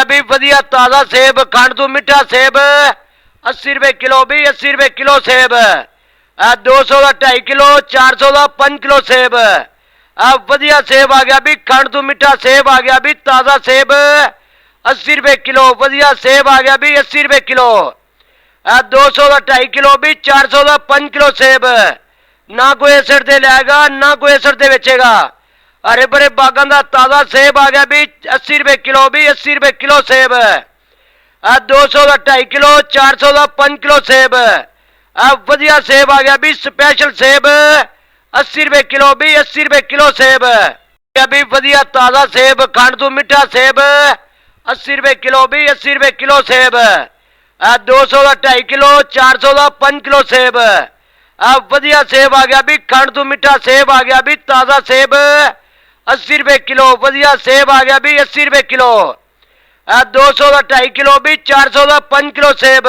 भी वधिया ताज़ा सेब खंड तू मिठा सेब 80 रुपए किलो भी 80 रुपए किलो सेब 200 का 2.5 किलो 400 का 5 किलो सेब वधिया सेब आ गया भी खंड तू मिठा सेब आ गया भी ताज़ा सेब 80 रुपए किलो वधिया सेब आ गया भी 80 रुपए किलो 200 का 2.5 किलो भी 400 का 5 किलो सेब ना कोई एसड दे लाएगा ना कोई एसड दे बेचेगा। अरे बड़े बागां का ताज़ा सेब आ गया भी 80 रुपए किलो भी 80 रुपए किलो सेब 200 का 2.5 किलो 400 का 5 किलो सेब वधिया सेब आ गया भी स्पेशल सेब 80 रुपए किलो भी 80 रुपए किलो सेब भी वधिया ताज़ा सेब खंड तू मिठा सेब 80 रुपए किलो भी 80 रुपए किलो सेब 200 का 2.5 किलो 400 का 5 किलो सेब वधिया सेब आ गया भी खंड तू मिठा सेब आ गया भी ताज़ा सेब 80 रुपए किलो वधिया सेब आ गया भी 80 रुपए किलो 200 का 2.5 किलो भी 400 का 5 किलो सेब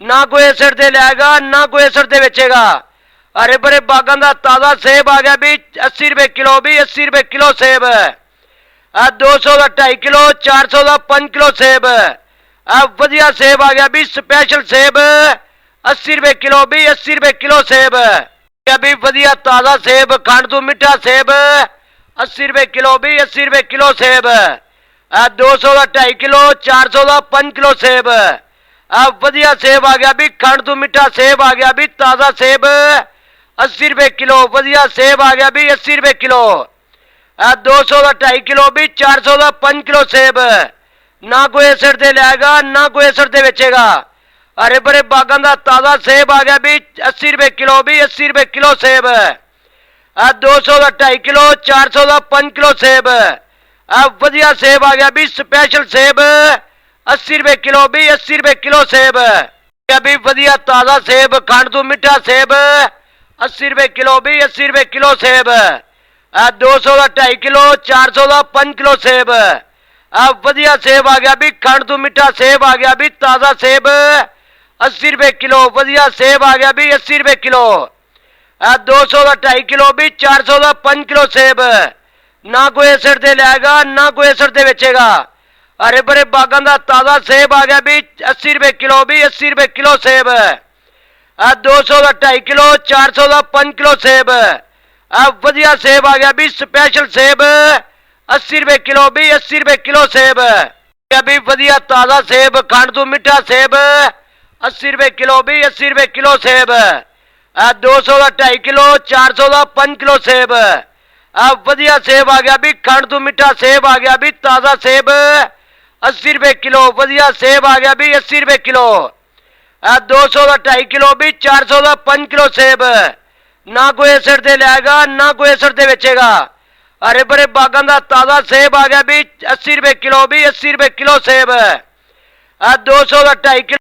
ना कोई एसड दे लाएगा ना कोई एसड दे बेचेगा। अरे बड़े बागां का ताज़ा सेब आ गया भी 80 रुपए किलो भी 80 रुपए किलो सेब 200 का 2.5 किलो 400 का 5 किलो सेब वधिया सेब आ गया भी स्पेशल सेब 80 रुपए किलो भी 80 रुपए किलो सेब भी वधिया ताज़ा सेब खंड तू मिठा सेब 80 रुपए किलो भी 80 रुपए किलो सेब 200 का 2.5 किलो 400 का 5 किलो सेब वधिया सेब आ गया भी खंड तू मिठा सेब आ गया भी ताज़ा सेब 80 रुपए किलो वधिया सेब आ गया भी 80 रुपए किलो 200 का 2.5 किलो भी 400 का 5 किलो सेब ना कोई एसड दे लाएगा ना कोई एसड दे बेचेगा। अरे बड़े बागां का ताज़ा सेब आ गया भी 80 रुपए किलो भी 80 रुपए किलो सेब 200 का 2.5 किलो 400 का 5 किलो सेब वधिया सेब आ गया भी स्पेशल सेब 80 रुपए किलो भी 80 रुपए किलो सेब भी वधिया ताज़ा सेब खंड तू मिठा सेब 80 रुपए किलो भी 80 रुपए किलो सेब 200 का 2.5 किलो 400 का 5 किलो सेब वधिया सेब आ गया भी खंड तू मिठा सेब आ गया भी ताज़ा सेब 80 रुपए किलो वधिया सेब आ गया भी 80 रुपए किलो 200 का 2.5 किलो भी 400 का 5 किलो सेब ना कोई एसड दे लाएगा ना कोई एसड दे बेचेगा। अरे बड़े बागां का ताज़ा सेब आ गया भी 80 रुपए किलो भी 80 रुपए किलो सेब 200 का 2.5 किलो 400 का 5 किलो सेब वधिया सेब आ गया भी स्पेशल सेब 80 रुपए किलो भी 80 रुपए किलो सेब भी वधिया ताज़ा सेब खंड तू मिठा सेब 80 रुपए किलो भी 80 रुपए किलो सेब 200 का 2.5 किलो 400 का 5 किलो सेब वधिया सेब आ गया भी खंड तू मिठा सेब आ गया भी ताज़ा सेब 80 रुपए किलो वधिया सेब आ गया भी 80 रुपए किलो 200 का 2.5 किलो भी 400 का 5 किलो सेब ना कोई एसड दे लाएगा ना कोई एसड दे बेचेगा। अरे बड़े बागां का ताज़ा सेब आ गया भी 80 रुपए किलो भी 80 रुपए किलो सेब 200 का 2.5 किलो